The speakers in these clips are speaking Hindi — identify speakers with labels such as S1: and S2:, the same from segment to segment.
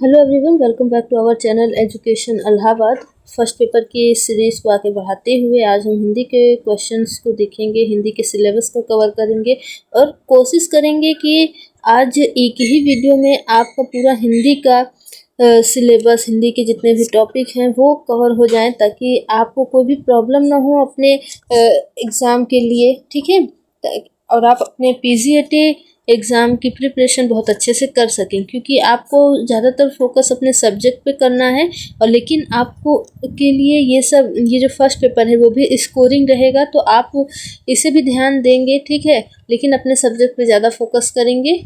S1: Hello everyone, welcome back to our channel education Allahabad. First paper की सीरीज़ को आगे बढ़ाते हुए आज हम हिंदी के क्वेश्चंस को देखेंगे, हिंदी के सिलेबस को कवर करेंगे और कोशिश करेंगे कि आज एक ही वीडियो में आपका पूरा हिंदी का सिलेबस, हिंदी के जितने भी टॉपिक हैं वो कवर हो जाएं ताकि आपको कोई भी प्रॉब्लम ना हो अपने एग्ज़ाम के लिए। ठीक है, और आप अपने पीजीएटी एग्ज़ाम की प्रिपरेशन बहुत अच्छे से कर सकें, क्योंकि आपको ज़्यादातर फोकस अपने सब्जेक्ट पे करना है। और लेकिन आपको के लिए ये जो फर्स्ट पेपर है वो भी स्कोरिंग रहेगा, तो आप इसे भी ध्यान देंगे। ठीक है, लेकिन अपने सब्जेक्ट पे ज़्यादा फोकस करेंगे।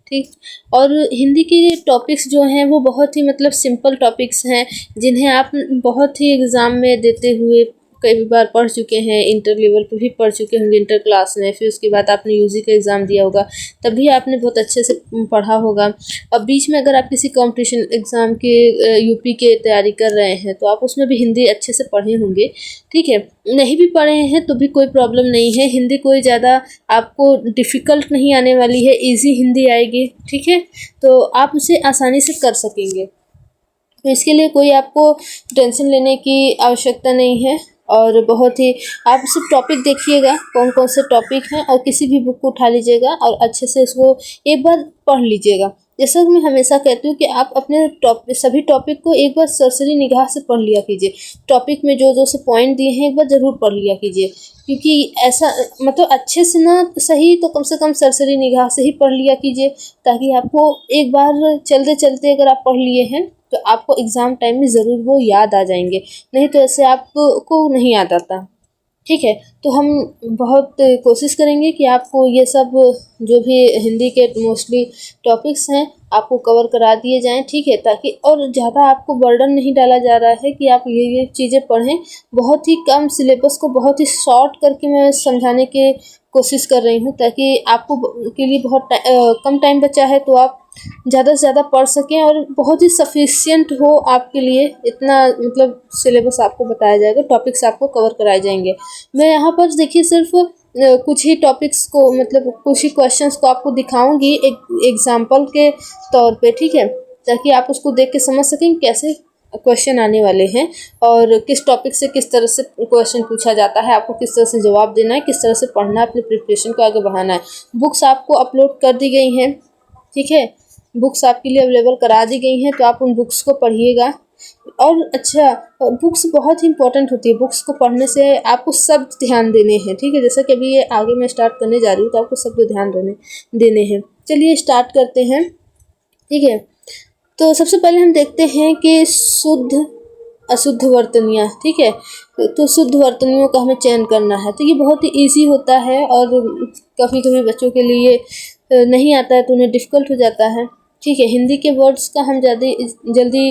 S1: ठीक, और हिंदी के टॉपिक्स जो हैं वो बहुत ही सिंपल टॉपिक्स हैं, जिन्हें आप बहुत ही एग्ज़ाम में देते हुए कई बार पढ़ चुके हैं। इंटर लेवल पे भी पढ़ चुके होंगे, इंटर क्लास में, फिर उसके बाद आपने यूजी का एग्ज़ाम दिया होगा, तभी आपने बहुत अच्छे से पढ़ा होगा। अब बीच में अगर आप किसी कंपटीशन एग्ज़ाम के यूपी के तैयारी कर रहे हैं तो आप उसमें भी हिंदी अच्छे से पढ़े होंगे। ठीक है, नहीं भी पढ़े हैं तो भी कोई प्रॉब्लम नहीं है, हिंदी कोई ज़्यादा आपको डिफ़िकल्ट नहीं आने वाली है, ईजी हिंदी आएगी। ठीक है, तो आप उसे आसानी से कर सकेंगे, तो इसके लिए कोई आपको टेंशन लेने की आवश्यकता नहीं है। और बहुत ही आप सिर्फ टॉपिक देखिएगा कौन कौन से टॉपिक हैं, और किसी भी बुक को उठा लीजिएगा और अच्छे से इसको एक बार पढ़ लीजिएगा। जैसा कि मैं हमेशा कहती हूँ कि आप अपने सभी टॉपिक को एक बार सरसरी निगाह से पढ़ लिया कीजिए। टॉपिक में जो जो से पॉइंट दिए हैं एक बार ज़रूर पढ़ लिया कीजिए, क्योंकि ऐसा अच्छे से ना सही तो कम से कम सरसरी निगाह से ही पढ़ लिया कीजिए, ताकि आपको एक बार चलते चलते अगर आप पढ़ लिए हैं तो आपको एग्ज़ाम टाइम में ज़रूर वो याद आ जाएंगे, नहीं तो ऐसे आपको नहीं याद आता। ठीक है, तो हम बहुत कोशिश करेंगे कि आपको ये सब जो भी हिंदी के मोस्टली टॉपिक्स हैं आपको कवर करा दिए जाएं। ठीक है, ताकि और ज़्यादा आपको बर्डन नहीं डाला जा रहा है कि आप ये चीज़ें पढ़ें। बहुत ही कम सिलेबस को बहुत ही शॉर्ट करके मैं समझाने की कोशिश कर रही हूँ, ताकि आपको के लिए बहुत कम टाइम बचा है, तो आप ज़्यादा से ज़्यादा पढ़ सकें और बहुत ही सफिशिएंट हो आपके लिए। इतना सिलेबस आपको बताया जाएगा, टॉपिक्स आपको कवर कराए जाएंगे। मैं यहाँ पर देखिए सिर्फ कुछ ही टॉपिक्स को कुछ ही क्वेश्चंस को आपको दिखाऊंगी एक एग्जांपल के तौर पे। ठीक है, ताकि आप उसको देख के समझ सकें कैसे क्वेश्चन आने वाले हैं और किस टॉपिक से किस तरह से क्वेश्चन पूछा जाता है, आपको किस तरह से जवाब देना है, किस तरह से पढ़ना है, अपनी प्रिपरेशन को आगे बढ़ाना है। बुक्स आपको अपलोड कर दी गई हैं। ठीक है, बुक्स आपके लिए अवेलेबल करा दी गई हैं, तो आप उन बुक्स को पढ़िएगा। और अच्छा, बुक्स बहुत ही इंपॉर्टेंट होती है, बुक्स को पढ़ने से आपको सब ध्यान देने हैं। ठीक है, जैसा कि अभी ये आगे मैं स्टार्ट करने जा रही हूँ, तो आपको सब ध्यान देने हैं। चलिए स्टार्ट करते हैं। ठीक है, तो सबसे पहले हम देखते हैं कि शुद्ध अशुद्ध वर्तनियाँ। ठीक है, तो शुद्ध वर्तनियों का हमें चयन करना है, तो ये बहुत ही ईजी होता है और कभी कभी बच्चों के लिए नहीं आता है तो उन्हें डिफ़िकल्ट हो जाता है। ठीक है, हिंदी के वर्ड्स का हम जल्दी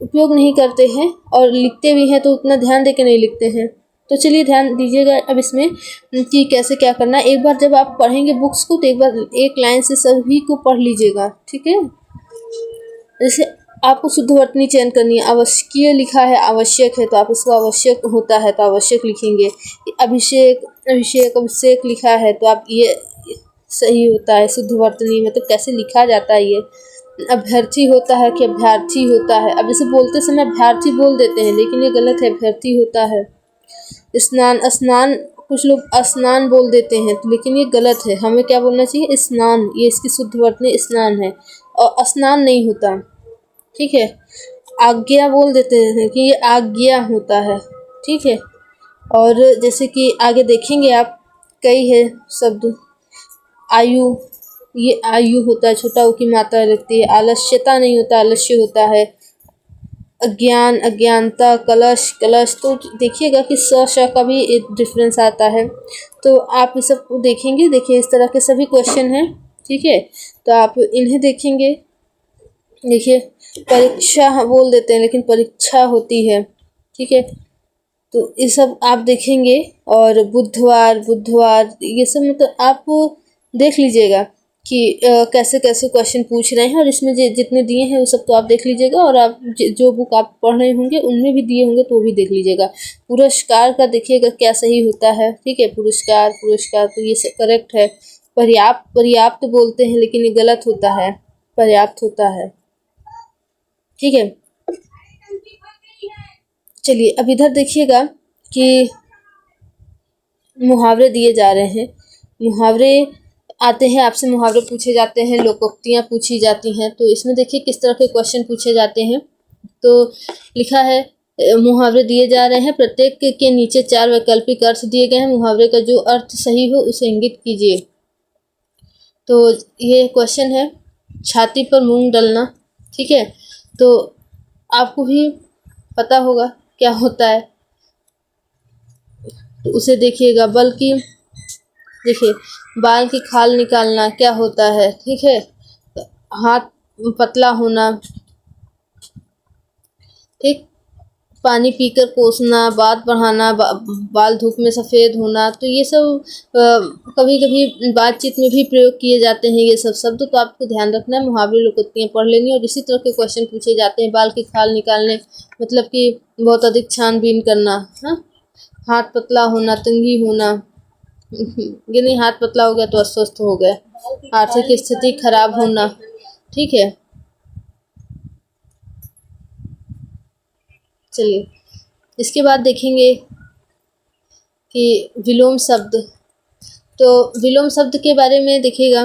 S1: उपयोग नहीं करते हैं, और लिखते भी हैं तो उतना ध्यान दे के नहीं लिखते हैं। तो चलिए ध्यान दीजिएगा अब इसमें कि कैसे क्या करना है। एक बार जब आप पढ़ेंगे बुक्स को तो एक बार एक लाइन से सभी को पढ़ लीजिएगा। ठीक है, जैसे आपको शुद्ध वर्तनी चयन करनी है। आवश्यकीय लिखा है, आवश्यक है, तो आप इसको आवश्यक होता है तो आवश्यक लिखेंगे। अभिषेक अभिषेक अभिषेक लिखा है तो आप ये सही होता है शुद्ध वर्तनी, कैसे लिखा जाता है ये। अभ्यर्थी होता है कि अभ्यर्थी होता है। अब जैसे बोलते समय अभ्यर्थी बोल देते हैं, लेकिन ये गलत है, अभ्यर्थी होता है। स्नान स्नान, कुछ लोग स्नान बोल देते हैं, लेकिन ये गलत है, हमें क्या बोलना चाहिए, स्नान। ये इसकी शुद्ध वर्तनी स्नान है, और स्नान नहीं होता। ठीक है, आज्ञा बोल देते हैं कि ये आज्ञा होता है। ठीक है, और जैसे कि आगे देखेंगे आप, कई है शब्द। आयु, ये आयु होता है, छोटा ऊ की मात्रा लगती है। आलस्यता नहीं होता, आलस्य होता है। अज्ञान, अज्ञानता। कलश, कलश, तो देखिएगा कि स श का भी एक डिफरेंस आता है, तो आप इस सब को देखेंगे। देखिए इस तरह के सभी क्वेश्चन हैं। ठीक है, तो आप इन्हें देखेंगे। देखिए परीक्षा बोल देते हैं, लेकिन परीक्षा होती है। ठीक है, तो ये सब आप देखेंगे। और बुधवार, बुधवार, ये सब आप देख लीजिएगा कि कैसे कैसे क्वेश्चन पूछ रहे हैं, और इसमें जितने दिए हैं वो सब तो आप देख लीजिएगा, और आप जो बुक आप पढ़ रहे होंगे उनमें भी दिए होंगे तो वो भी देख लीजिएगा। पुरस्कार का देखिएगा क्या सही होता है। ठीक है, पुरस्कार, पुरस्कार, तो ये करेक्ट है। पर्याप्त, पर्याप्त बोलते हैं लेकिन ये गलत होता है, पर्याप्त होता है। ठीक है। चलिए अब इधर देखिएगा कि मुहावरे दिए जा रहे हैं। मुहावरे आते हैं, आपसे मुहावरे पूछे जाते हैं, लोकोक्तियाँ पूछी जाती हैं। तो इसमें देखिए किस तरह के क्वेश्चन पूछे जाते हैं। तो लिखा है मुहावरे दिए जा रहे हैं, प्रत्येक के नीचे 4 वैकल्पिक अर्थ दिए गए हैं। मुहावरे का जो अर्थ सही हो उसे इंगित कीजिए। तो ये क्वेश्चन है, छाती पर मूंग डलना। ठीक है, तो आपको भी पता होगा क्या होता है, तो उसे देखिएगा। बल्कि देखिए, बाल की खाल निकालना क्या होता है। ठीक है, हाथ पतला होना। ठीक, पानी पीकर कोसना, बात बढ़ाना, बाल धूप में सफ़ेद होना। तो ये सब कभी कभी बातचीत में भी प्रयोग किए जाते हैं ये सब शब्द। तो आपको ध्यान रखना है, मुहावरे लोकोक्तियाँ पढ़ लेनी। और इसी तरह के क्वेश्चन पूछे जाते हैं। बाल की खाल निकालने मतलब कि बहुत अधिक छानबीन करना। हाँ, हाथ पतला होना, तंगी होना। ये नहीं, हाथ पतला हो गया तो अस्वस्थ हो गया। आर्थिक स्थिति खराब होना। ठीक है, चलिए इसके बाद देखेंगे कि विलोम शब्द। तो विलोम शब्द के बारे में देखिएगा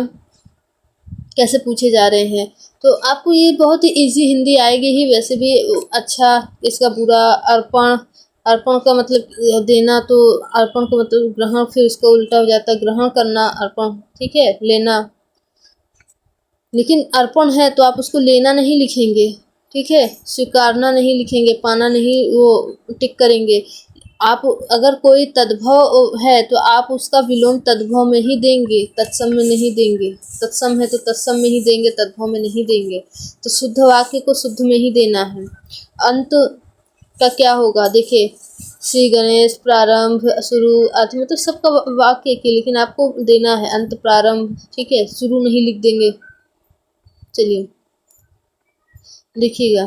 S1: कैसे पूछे जा रहे हैं। तो आपको ये बहुत ही इजी हिंदी आएगी ही वैसे भी। अच्छा, इसका पूरा अर्पण, अर्पण का मतलब देना, तो अर्पण का मतलब ग्रहण, फिर उसका उल्टा हो जाता है ग्रहण करना, अर्पण। ठीक है, लेना। लेकिन अर्पण है तो आप उसको लेना नहीं लिखेंगे। ठीक है, स्वीकारना नहीं लिखेंगे, पाना नहीं वो टिक करेंगे। आप अगर कोई तद्भव है तो आप उसका विलोम तद्भव में ही देंगे, तत्सम में नहीं देंगे। तत्सम है तो तत्सम में ही देंगे, तद्भव में नहीं देंगे। तो शुद्ध वाक्य को शुद्ध में ही देना है। अंत का क्या होगा, देखिए, श्री गणेश, प्रारंभ, शुरू, आदि, मतलब सबका वाक्य के, लेकिन आपको देना है अंत, प्रारंभ। ठीक है, शुरू नहीं लिख देंगे। चलिए देखिएगा,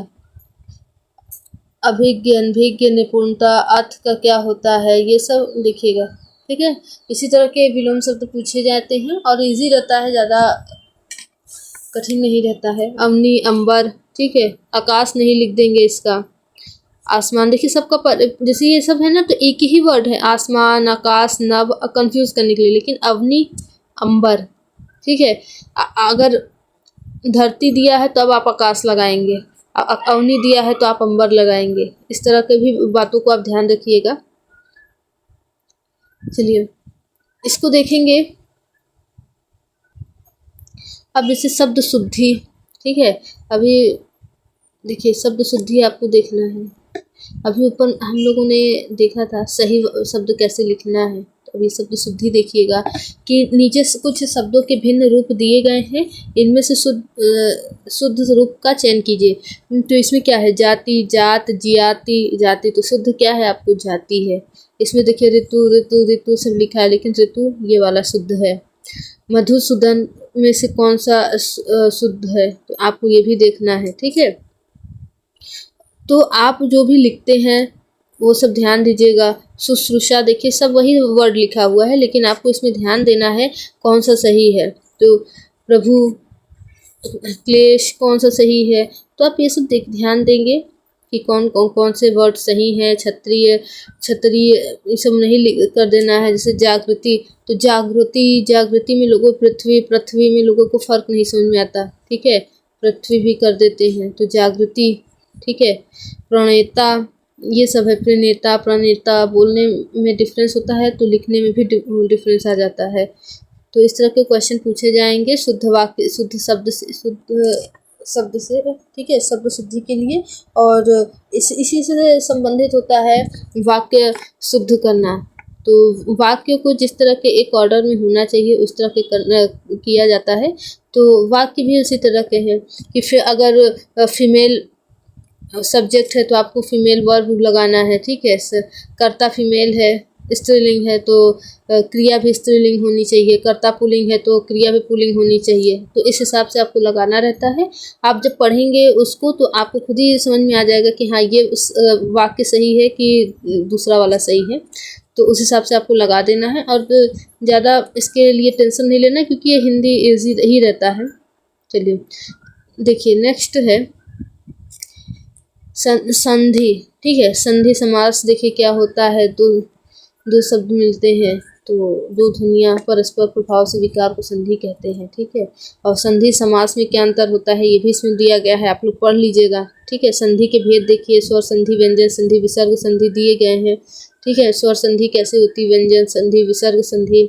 S1: अभिज्ञ, अनभिज्ञ, निपुणता, अर्थ का क्या होता है, ये सब देखिएगा। ठीक है, इसी तरह के विलोम शब्द पूछे जाते हैं और इजी रहता है, ज़्यादा कठिन नहीं रहता है। अवनी, अंबर। ठीक है, आकाश नहीं लिख देंगे इसका। आसमान, देखिए सबका जैसे ये सब है ना, तो एक ही वर्ड है, आसमान, आकाश, नभ, कंफ्यूज करने के लिए। लेकिन अवनी, अंबर। ठीक है, अगर धरती दिया है तो अब आप आकाश लगाएंगे, अवनी दिया है तो आप अंबर लगाएंगे। इस तरह के भी बातों को आप ध्यान रखिएगा। चलिए इसको देखेंगे अब, जैसे शब्द शुद्धि। ठीक है, अभी देखिए शब्द शुद्धि आपको देखना है। अभी ऊपर हम लोगों ने देखा था सही शब्द कैसे लिखना है। तो अभी शब्द शुद्धि देखिएगा कि नीचे कुछ शब्दों के भिन्न रूप दिए गए हैं, इनमें से शुद्ध रूप का चयन कीजिए। तो इसमें क्या है, जाति, जात, जियाति, जाति। तो शुद्ध क्या है, आपको जाति है। इसमें देखिए ऋतु, ऋतु, ऋतु सब लिखा है, लेकिन ऋतु ये वाला शुद्ध है। मधुसूदन में से कौन सा शुद्ध है, तो आपको ये भी देखना है। ठीक है, तो आप जो भी लिखते हैं वो सब ध्यान दीजिएगा। शुश्रूषा, देखिए सब वही वर्ड लिखा हुआ है, लेकिन आपको इसमें ध्यान देना है कौन सा सही है। तो प्रभु, क्लेश कौन सा सही है। तो आप ये सब ध्यान देंगे कि कौन से वर्ड सही हैं। क्षत्रिय, क्षत्रिय, ये सब नहीं कर देना है। जैसे जागृति, तो जागृति, जागृति में लोगों, पृथ्वी, पृथ्वी में लोगों को फ़र्क नहीं समझ में आता। ठीक है, पृथ्वी भी कर देते हैं, तो जागृति। ठीक है, प्रणेता, ये सब है। प्रणेता, प्रणेता, बोलने में डिफरेंस होता है तो लिखने में भी डिफरेंस आ जाता है। तो इस तरह के क्वेश्चन पूछे जाएंगे शुद्ध वाक्य, शुद्ध शब्द से, शुद्ध शब्द से। ठीक है, शब्द शुद्धि के लिए। और इसी से संबंधित होता है वाक्य शुद्ध करना। तो वाक्य को जिस तरह के एक ऑर्डर में होना चाहिए उस तरह के किया जाता है। तो वाक्य भी उसी तरह के हैं कि फिर अगर फीमेल सब्जेक्ट है तो आपको फीमेल वर्ब लगाना है। ठीक है, कर्ता फीमेल है, स्त्रीलिंग है तो क्रिया भी स्त्रीलिंग होनी चाहिए। कर्ता पुल्लिंग है तो क्रिया भी पुल्लिंग होनी चाहिए। तो इस हिसाब से आपको लगाना रहता है। आप जब पढ़ेंगे उसको तो आपको खुद ही समझ में आ जाएगा कि हाँ ये उस वाक्य सही है कि दूसरा वाला सही है। तो उस हिसाब से आपको लगा देना है और ज़्यादा इसके लिए टेंशन नहीं लेना, क्योंकि ये हिंदी ईजी ही रहता है। चलिए देखिए नेक्स्ट है संधि, ठीक है। संधि समास देखिए क्या होता है, दो शब्द मिलते हैं तो दो ध्वनियाँ परस्पर प्रभाव से विकार को संधि कहते हैं, ठीक है। और संधि समास में क्या अंतर होता है ये भी इसमें दिया गया है, आप लोग पढ़ लीजिएगा, ठीक है। संधि के भेद देखिए, स्वर संधि, व्यंजन संधि, विसर्ग संधि दिए गए हैं, ठीक है। स्वर संधि कैसे होती, व्यंजन संधि, विसर्ग संधि।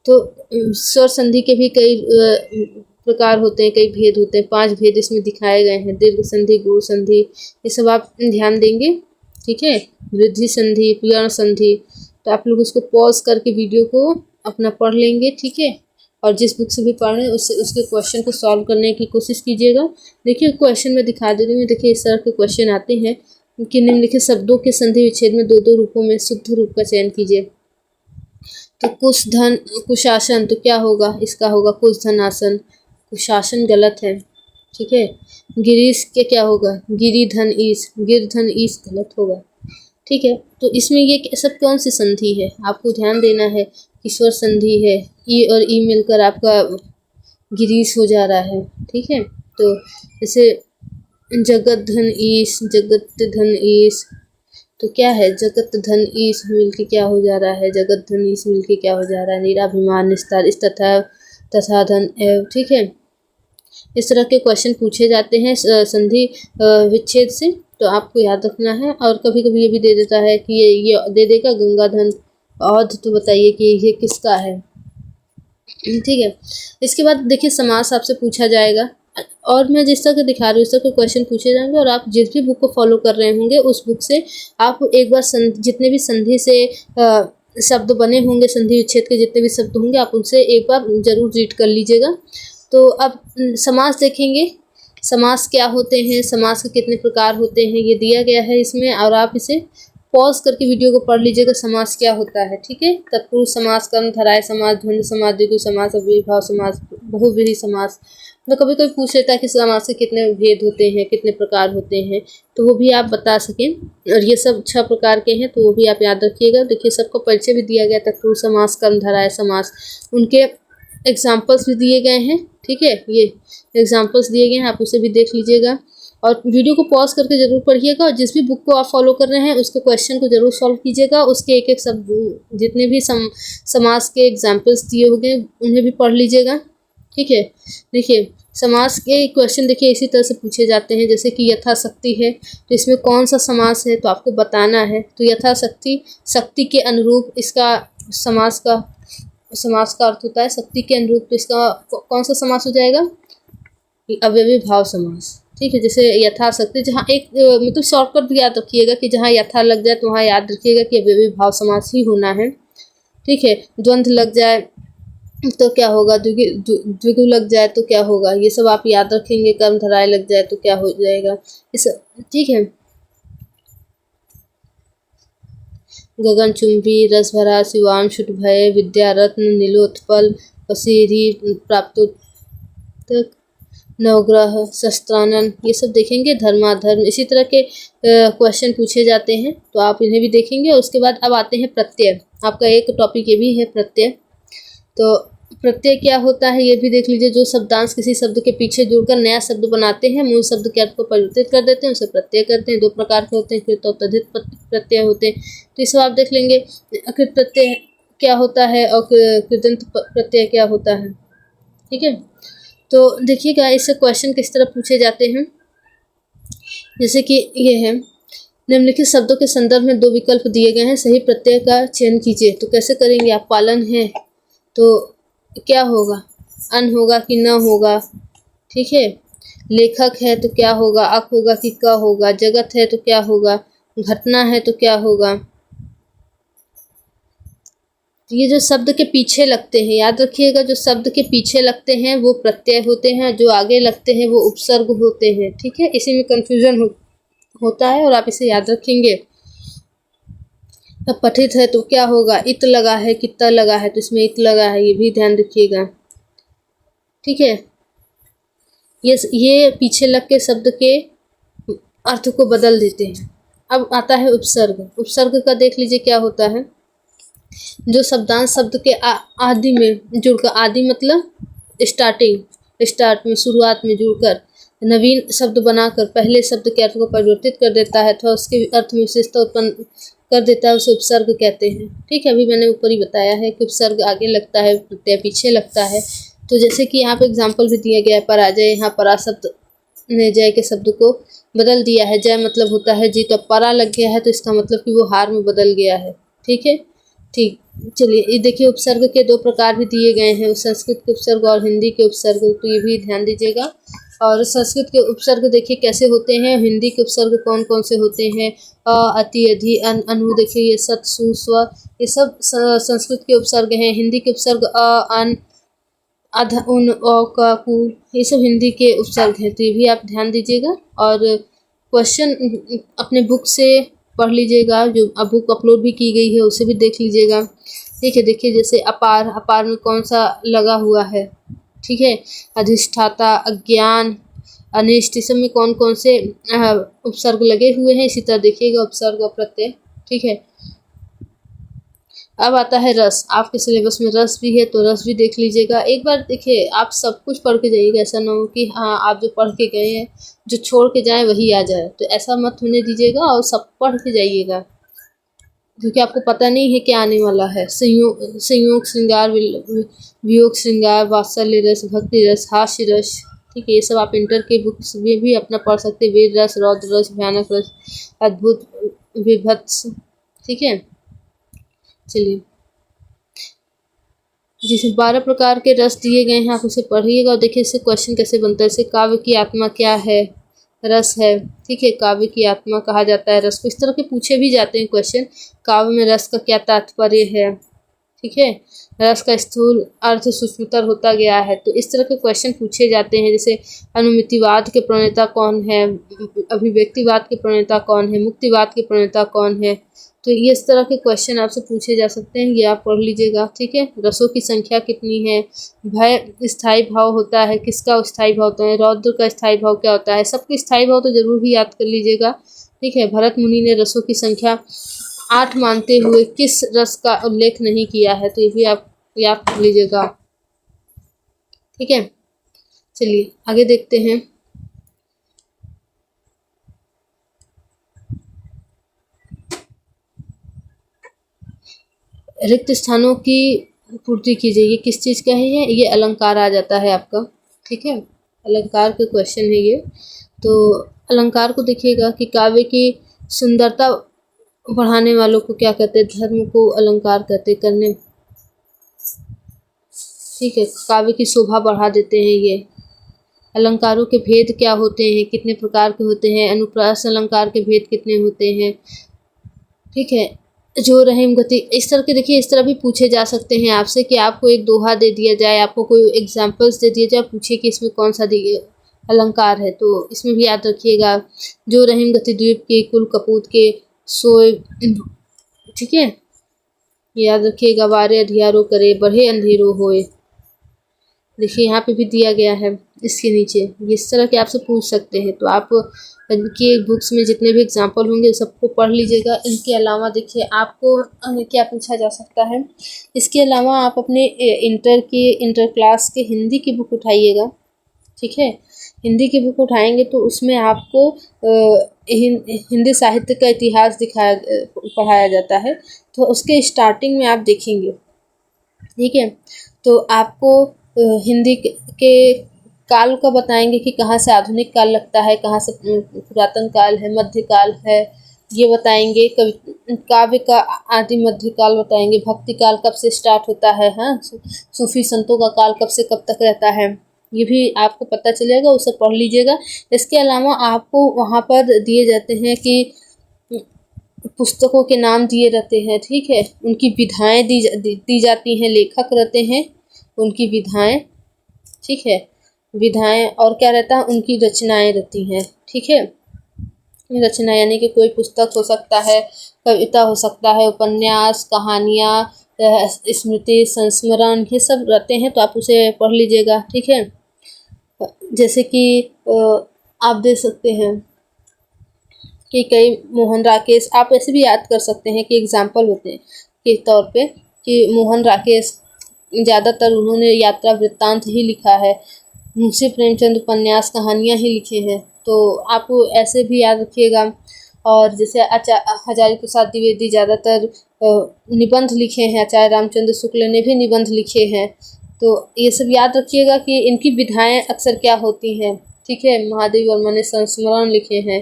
S1: तो स्वर संधि के भी कई प्रकार होते हैं, कई भेद होते हैं, 5 भेद इसमें दिखाए गए हैं। दीर्घ संधि, गुण संधि, ये सब आप ध्यान देंगे, ठीक है। वृद्धि संधि, प्यण संधि, तो आप लोग उसको पॉज करके वीडियो को अपना पढ़ लेंगे, ठीक है। और जिस बुक से भी पढ़ रहे हैं उसके क्वेश्चन को सॉल्व करने की कोशिश कीजिएगा। देखिए क्वेश्चन में दिखा दे रही हूँ, देखिए इस तरह के क्वेश्चन आते हैं कि निम्नलिखित शब्दों के संधि विच्छेद में 2-2 रूपों में शुद्ध रूप का चयन कीजिए। तो कुशासन, तो क्या होगा, इसका होगा कुश धन आसन, कुशासन गलत है, ठीक है। गिरीश के क्या होगा, गिरी धन ईश, गिर धन ईश गलत होगा, ठीक है। तो इसमें ये सब कौन सी संधि है, आपको ध्यान देना है। ईश्वर संधि है, ई और ई मिलकर आपका गिरीश हो जा रहा है, ठीक है। तो जैसे जगत धन ईश, जगत धन ईश, तो क्या है, जगत धन ईश मिलके क्या हो जा रहा है, जगत धन ईश मिलके क्या हो जा रहा है, निराभिमान निस्तार, इस तथा धन एव, ठीक है। इस तरह के क्वेश्चन पूछे जाते हैं संधि विच्छेद से, तो आपको याद रखना है। और कभी कभी ये भी दे देता है कि ये दे देगा गंगाधन औध, तो बताइए कि ये किसका है, ठीक है। इसके बाद देखिए समास आपसे पूछा जाएगा, और मैं जिस तरह के दिखा रही हूँ उस तरह के क्वेश्चन पूछे जाएंगे, और आप जिस भी बुक को फॉलो कर रहे होंगे उस बुक से आप एक बार जितने भी संधि से शब्द बने होंगे, संधि विच्छेद के जितने भी शब्द होंगे आप उनसे एक बार जरूर रीड कर लीजिएगा। तो अब समास देखेंगे, समास क्या होते हैं, समास के कितने प्रकार होते हैं, ये दिया गया है इसमें, और आप इसे पॉज करके वीडियो को पढ़ लीजिएगा समास क्या होता है, ठीक है। तत्पुरुष समास, कर्मधारय समास, द्वंद्व समास, द्विगु समास, अव्ययीभाव समास, बहुव्रीहि समास। तो कभी कभी पूछ लेता है कि समास के कितने भेद होते हैं, कितने प्रकार होते हैं, तो वो भी आप बता सकें। और ये सब 6 प्रकार के हैं, तो वो भी आप याद रखिएगा। देखिए सबको परिचय भी दिया गया, तत्पुरुष समास, कर्मधारय समास, उनके एग्जाम्पल्स भी दिए गए हैं, ठीक है। ये एग्जाम्पल्स दिए गए हैं, आप उसे भी देख लीजिएगा और वीडियो को पॉज करके जरूर पढ़िएगा। और जिस भी बुक को आप फॉलो कर रहे हैं उसके क्वेश्चन को जरूर सॉल्व कीजिएगा। उसके एक एक शब्द जितने भी समास के एग्जाम्पल्स दिए होंगे उन्हें भी पढ़ लीजिएगा, ठीक है। देखिए समास के क्वेश्चन देखिए इसी तरह से पूछे जाते हैं, जैसे कि यथाशक्ति है, तो इसमें कौन सा समास है तो आपको बताना है। तो यथाशक्ति, शक्ति के अनुरूप, इसका समास का अर्थ होता है शक्ति के अनुरूप, तो इसका कौन सा समास हो जाएगा, अव्ययी भाव समास, ठीक है। जैसे यथाशक्ति, जहाँ एक मतलब शॉर्टकट भी याद रखिएगा कि जहाँ यथा लग जाए तो वहाँ याद रखिएगा कि अव्ययी भाव समास ही होना है, ठीक है। द्वंद्व लग जाए तो क्या होगा, द्विगु लग जाए तो क्या होगा, ये सब आप याद रखेंगे। कर्मधारय लग जाए तो क्या हो जाएगा, इस, ठीक है। गगनचुंबी, रसभरा, शिवाम, शुटभय, विद्यारत्न, नीलोत्पल, पसेरी, प्राप्तोत्तक, नवग्रह, शस्त्रानन, ये सब देखेंगे। धर्माधर्म, इसी तरह के क्वेश्चन पूछे जाते हैं, तो आप इन्हें भी देखेंगे। उसके बाद अब आते हैं प्रत्यय, आपका एक टॉपिक ये भी है प्रत्यय। तो प्रत्यय क्या होता है ये भी देख लीजिए। जो शब्दांश किसी शब्द के पीछे जुड़कर नया शब्द बनाते हैं, मूल शब्द के अर्थ को परिवर्तित कर देते हैं, उसे प्रत्यय करते हैं। 2 प्रकार के होते हैं, कृत और तद्धित प्रत्यय होते हैं, तो इस आप देख लेंगे। अकृत प्रत्यय क्या होता है और कृदंत प्रत्यय क्या होता है, ठीक है। तो देखिएगा इससे क्वेश्चन किस तरह पूछे जाते हैं, जैसे कि ये है, निम्नलिखित शब्दों के संदर्भ में 2 विकल्प दिए गए हैं, सही प्रत्यय का चयन कीजिए। तो कैसे करेंगे आप, पालन है तो क्या होगा, अन होगा कि न होगा, ठीक है। लेखक है तो क्या होगा, अक होगा कि क होगा। जगत है तो क्या होगा, घटना है तो क्या होगा। ये जो शब्द के पीछे लगते हैं, याद रखिएगा, जो शब्द के पीछे लगते हैं वो प्रत्यय होते हैं, जो आगे लगते हैं वो उपसर्ग होते हैं, ठीक है। इसी में कंफ्यूजन होता है और आप इसे याद रखेंगे। अब पठित है तो क्या होगा, इत लगा है कि त लगा है, तो इसमें इत लगा है, ये भी ध्यान रखिएगा, ठीक है। ये पीछे लग के शब्द के अर्थ को बदल देते हैं। अब आता है उपसर्ग। उपसर्ग का देख लीजिए क्या होता है, जो शब्दांश शब्द के आदि में जुड़कर, आदि मतलब स्टार्टिंग, स्टार्ट में, शुरुआत में जुड़कर नवीन शब्द बनाकर पहले शब्द के अर्थ को परिवर्तित कर देता है तो उसके अर्थ में विशेषता उत्पन्न कर देता है, उसे उपसर्ग कहते हैं। ठीक है, अभी मैंने ऊपर ही बताया है कि उपसर्ग आगे लगता है, प्रत्यय पीछे लगता है। तो जैसे कि यहाँ पे एग्जाम्पल भी दिया गया है, पराजय। यहाँ परा शब्द ने जय के शब्द को बदल दिया है। जय मतलब होता है जीत, तो परा लग गया है तो इसका मतलब कि वो हार में बदल गया है। ठीक है, ठीक। चलिए, ये देखिए उपसर्ग के दो प्रकार भी दिए गए हैं, संस्कृत के उपसर्ग और हिंदी के उपसर्ग, तो ये भी ध्यान दीजिएगा। और संस्कृत के उपसर्ग देखिए कैसे होते हैं, हिंदी के उपसर्ग कौन कौन से होते हैं, अ, अति, अधि, अन, अनु, देखिए ये सत, सु, स्व, ये सब संस्कृत के उपसर्ग हैं। हिंदी के उपसर्ग अ, अन, अध, उन, औ, क, कु, ये सब हिंदी के उपसर्ग हैं, तो ये भी आप ध्यान दीजिएगा। और क्वेश्चन अपने बुक से पढ़ लीजिएगा, जो अब बुक अपलोड भी की गई है उसे भी देख लीजिएगा। ठीक है, देखिए जैसे अपार, अपार में कौन सा लगा हुआ है। ठीक है, अधिष्ठाता, अज्ञान, अनिष्ट, इस सब में कौन कौन से उपसर्ग लगे हुए हैं, इसी तरह देखिएगा उपसर्ग और प्रत्यय। ठीक है, अब आता है रस। आपके सिलेबस में रस भी है तो रस भी देख लीजिएगा एक बार। देखिए आप सब कुछ पढ़ के जाइएगा, ऐसा ना हो कि हाँ आप जो पढ़ के गए हैं जो छोड़ के जाए वही आ जाए, तो ऐसा मत होने दीजिएगा और सब पढ़ के जाइएगा, क्योंकि आपको पता नहीं है क्या आने वाला है। संयोग श्रृंगार, वियोग श्रृंगार, वात्सल्य रस, भक्ति रस, हास्य रस। ठीक है, ये सब आप इंटर के बुक्स में भी अपना पढ़ सकते हैं। वीर रस, रौद्र रस, भयानक रस, अद्भुत, विभत्स। ठीक है, चलिए, जिसे 12 प्रकार के रस दिए गए हैं, आप उसे पढ़िएगा और देखिए इससे क्वेश्चन कैसे बनता है। जैसे काव्य की आत्मा क्या है, रस है। ठीक है, काव्य की आत्मा कहा जाता है रस को। इस तरह के पूछे भी जाते हैं क्वेश्चन, काव्य में रस का क्या तात्पर्य है। ठीक है, रस का स्थूल अर्थ सूक्ष्मतर होता गया है, तो इस तरह के क्वेश्चन पूछे जाते हैं। जैसे अनुमितिवाद के प्रणेता कौन है, अभिव्यक्तिवाद के प्रणेता कौन है, मुक्तिवाद के प्रणेता कौन है, तो ये इस तरह के क्वेश्चन आपसे पूछे जा सकते हैं, ये आप पढ़ लीजिएगा। ठीक है, रसों की संख्या कितनी है, भय स्थायी भाव होता है, किसका स्थायी भाव होता है, रौद्र का स्थायी भाव क्या होता है, सबके स्थायी भाव तो जरूर ही याद कर लीजिएगा। ठीक है, भरत मुनि ने रसों की संख्या 8 मानते हुए किस रस का उल्लेख नहीं किया है, तो ये भी आप याद कर लीजिएगा। ठीक है, चलिए आगे देखते हैं। रिक्त स्थानों की पूर्ति कीजिए, ये किस चीज़ का है, ये अलंकार आ जाता है आपका। ठीक है, अलंकार के क्वेश्चन है ये। तो अलंकार को देखिएगा कि काव्य की सुंदरता बढ़ाने वालों को क्या कहते हैं, धर्म को अलंकार कहते करने। ठीक है, काव्य की शोभा बढ़ा देते हैं ये। अलंकारों के भेद क्या होते हैं, कितने प्रकार के होते हैं, अनुप्रास अलंकार के भेद कितने होते हैं। ठीक है, जो रहीम गति, इस तरह के देखिए इस तरह भी पूछे जा सकते हैं आपसे कि आपको एक दोहा दे दिया जाए, आपको कोई एग्जाम्पल्स दे दिया जाए, पूछिए कि इसमें कौन सा अलंकार है, तो इसमें भी याद रखिएगा। जो रहीम गति द्वीप के, कुल कपूत के, सोए। ठीक है, याद रखिएगा। वारे अधियारो करे, बढ़े अंधेरो होए। देखिए यहाँ पे भी दिया गया है इसके नीचे, इस तरह के आपसे पूछ सकते हैं, तो आप के बुक्स में जितने भी एग्जाम्पल होंगे सबको पढ़ लीजिएगा। इनके अलावा देखिए आपको क्या पूछा जा सकता है, इसके अलावा आप अपने इंटर क्लास के हिंदी की बुक उठाइएगा। ठीक है, हिंदी की बुक उठाएंगे तो उसमें आपको हिंदी साहित्य का इतिहास पढ़ाया जाता है, तो उसके स्टार्टिंग में आप देखेंगे। ठीक है, तो आपको हिंदी के काल का बताएंगे कि कहाँ से आधुनिक काल लगता है, कहाँ से पुरातन काल है, मध्यकाल है, ये बताएंगे। काव्य का आदि मध्य काल बताएंगे, भक्ति काल कब से स्टार्ट होता है, हाँ, सूफी संतों का काल कब से कब तक रहता है, ये भी आपको पता चलेगा, उसे पढ़ लीजिएगा। इसके अलावा आपको वहाँ पर दिए जाते हैं कि पुस्तकों के नाम दिए रहते हैं। ठीक है, उनकी विधाएं दी जाती हैं, लेखक रहते हैं, उनकी विधाएं। ठीक है, विधाएं और क्या रहता है, उनकी रचनाएं रहती हैं। ठीक है, रचना यानी कि कोई पुस्तक हो सकता है, कविता हो सकता है, उपन्यास, कहानियाँ, स्मृति, संस्मरण, ये सब रहते हैं, तो आप उसे पढ़ लीजिएगा। ठीक है, जैसे कि आप देख सकते हैं कि कई मोहन राकेश, आप ऐसे भी याद कर सकते हैं कि एग्जाम्पल होते हैं के तौर पे कि मोहन राकेश ज़्यादातर उन्होंने यात्रा वृत्तांत ही लिखा है। मुंशी प्रेमचंद उपन्यास कहानियाँ ही लिखे हैं, तो आप ऐसे भी याद रखिएगा। और जैसे हजारी प्रसाद द्विवेदी ज़्यादातर निबंध लिखे हैं, आचार्य रामचंद्र शुक्ल ने भी निबंध लिखे हैं, तो ये सब याद रखिएगा कि इनकी विधाएं अक्सर क्या होती हैं। ठीक है, महादेवी वर्मा ने संस्मरण लिखे हैं,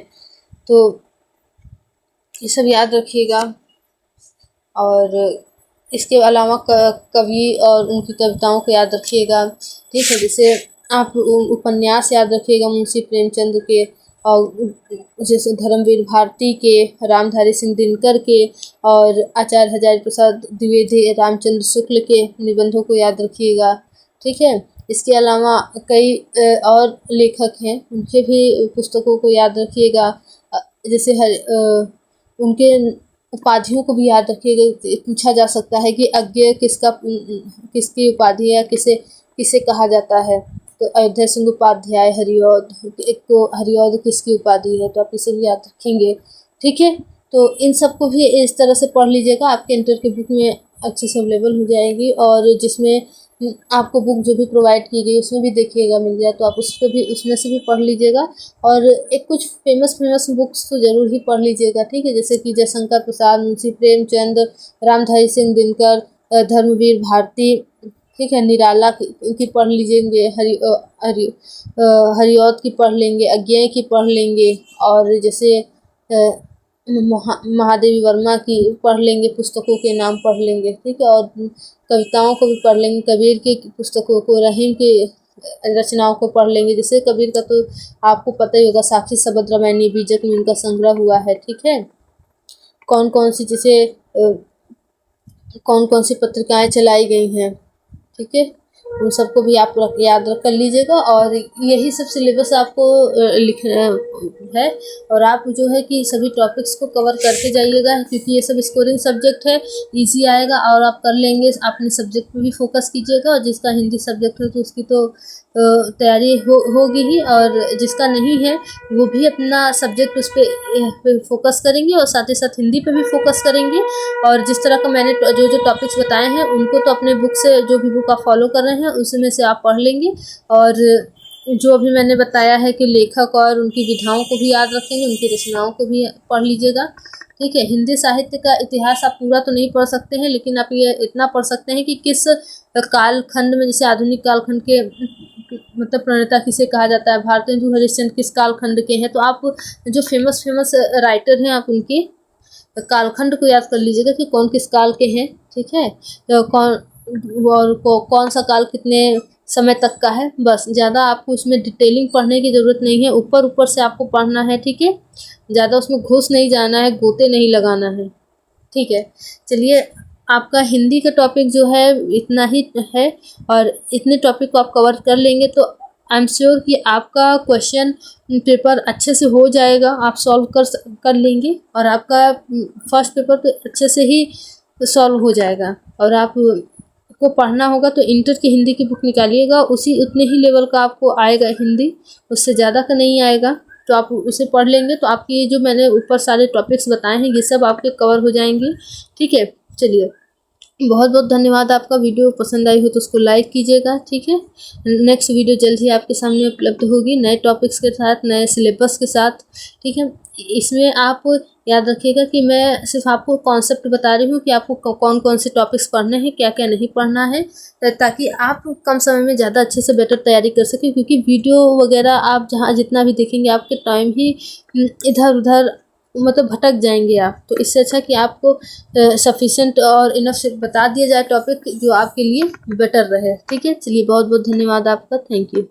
S1: तो ये सब याद रखिएगा। और इसके अलावा कवि और उनकी कविताओं को याद रखिएगा। ठीक है, जैसे आप उपन्यास याद रखिएगा मुंशी प्रेमचंद के, और जैसे धर्मवीर भारती के, रामधारी सिंह दिनकर के, और आचार्य हजारी प्रसाद द्विवेदी रामचंद्र शुक्ल के निबंधों को याद रखिएगा। ठीक है, इसके अलावा कई और लेखक हैं, उनके भी पुस्तकों को याद रखिएगा। जैसे उनके उपाधियों को भी याद रखिएगा। पूछा जा सकता है कि अज्ञेय किसकी उपाधि है, किसे कहा जाता है, तो अयोध्या सिंह उपाध्याय, हरिऔध, एक तो हरिऔध किसकी उपाधि है, तो आप इसे भी याद रखेंगे। ठीक है, तो इन सबको भी इस तरह से पढ़ लीजिएगा, आपके इंटर की बुक में अच्छे से अवेलेबल हो जाएगी। और जिसमें आपको बुक जो भी प्रोवाइड की गई उसमें भी देखिएगा मिल जाए, तो आप उसको भी उसमें से भी पढ़ लीजिएगा। और एक कुछ फेमस बुक्स तो ज़रूर ही पढ़ लीजिएगा। ठीक है, जैसे कि जयशंकर प्रसाद, मुंशी प्रेमचंद, रामधारी सिंह दिनकर, धर्मवीर भारती, ठीक है, निराला की पढ़ लीजिएंगे, हरिऔध की पढ़ लेंगे, अज्ञेय की पढ़ लेंगे, और जैसे महादेवी वर्मा की पढ़ लेंगे, पुस्तकों के नाम पढ़ लेंगे। ठीक है, और कविताओं को भी पढ़ लेंगे, कबीर की पुस्तकों को, रहीम की रचनाओं को पढ़ लेंगे। जैसे कबीर का तो आपको पता ही होगा, साखी शबद रामायणी बीजक में उनका संग्रह हुआ है। ठीक है, कौन कौन सी पत्रिकाएं चलाई गई हैं। ठीक है, उन सबको भी आप याद कर लीजिएगा। और यही सब सिलेबस आपको लिखना है, और आप जो है कि सभी टॉपिक्स को कवर करके जाइएगा, क्योंकि ये सब स्कोरिंग सब्जेक्ट है, इजी आएगा और आप कर लेंगे। अपने सब्जेक्ट पे भी फोकस कीजिएगा, और जिसका हिंदी सब्जेक्ट है तो उसकी तो तैयारी होगी ही, और जिसका नहीं है वो भी अपना सब्जेक्ट उस पर फोकस करेंगे, और साथ ही साथ हिंदी पे भी फोकस करेंगे। और जिस तरह का मैंने जो टॉपिक्स बताए हैं उनको तो अपने बुक से, जो भी बुक आप फॉलो कर रहे हैं उसमें से आप पढ़ लेंगे। और जो भी मैंने बताया है कि लेखक और उनकी विधाओं को भी याद रखेंगे, उनकी रचनाओं को भी पढ़ लीजिएगा। ठीक है, हिंदी साहित्य का इतिहास आप पूरा तो नहीं पढ़ सकते हैं, लेकिन आप ये इतना पढ़ सकते हैं कि किस कालखंड में, जैसे आधुनिक कालखंड के मतलब प्रणेता किसे कहा जाता है, भारतेंदु हरिश्चंद्र किस कालखंड के हैं, तो आप जो फेमस राइटर हैं आप उनके कालखंड को याद कर लीजिएगा कि कौन किस काल के हैं। ठीक है, तो कौन सा काल कितने समय तक का है, बस। ज़्यादा आपको उसमें डिटेलिंग पढ़ने की ज़रूरत नहीं है, ऊपर से आपको पढ़ना है। ठीक है, ज़्यादा उसमें घुस नहीं जाना है, गोते नहीं लगाना है। ठीक है, चलिए, आपका हिंदी का टॉपिक जो है इतना ही है, और इतने टॉपिक को आप कवर कर लेंगे तो आई एम श्योर कि आपका क्वेश्चन पेपर अच्छे से हो जाएगा, आप सॉल्व कर लेंगे, और आपका फर्स्ट पेपर तो अच्छे से ही सॉल्व हो जाएगा। और आप को पढ़ना होगा तो इंटर की हिंदी की बुक निकालिएगा, उतने ही लेवल का आपको आएगा हिंदी, उससे ज़्यादा का नहीं आएगा, तो आप उसे पढ़ लेंगे तो आपकी ये जो मैंने ऊपर सारे टॉपिक्स बताए हैं ये सब आपके कवर हो जाएंगे। ठीक है, चलिए, बहुत बहुत धन्यवाद। आपका वीडियो पसंद आई हो तो उसको लाइक कीजिएगा। ठीक है, नेक्स्ट वीडियो जल्द ही आपके सामने उपलब्ध होगी, नए टॉपिक्स के साथ, नए सिलेबस के साथ। ठीक है, इसमें आप याद रखिएगा कि मैं सिर्फ आपको कॉन्सेप्ट बता रही हूँ कि आपको कौन कौन से टॉपिक्स पढ़ने हैं, क्या क्या नहीं पढ़ना है, ताकि आप कम समय में ज़्यादा अच्छे से बेटर तैयारी कर सकें। क्योंकि वीडियो वगैरह आप जहाँ जितना भी देखेंगे आपके टाइम ही इधर उधर मतलब भटक जाएंगे आप, तो इससे अच्छा कि आपको सफिशिएंट और इनफ बता दिया जाए टॉपिक जो आपके लिए बेटर रहे। ठीक है, चलिए, बहुत बहुत धन्यवाद आपका, थैंक यू।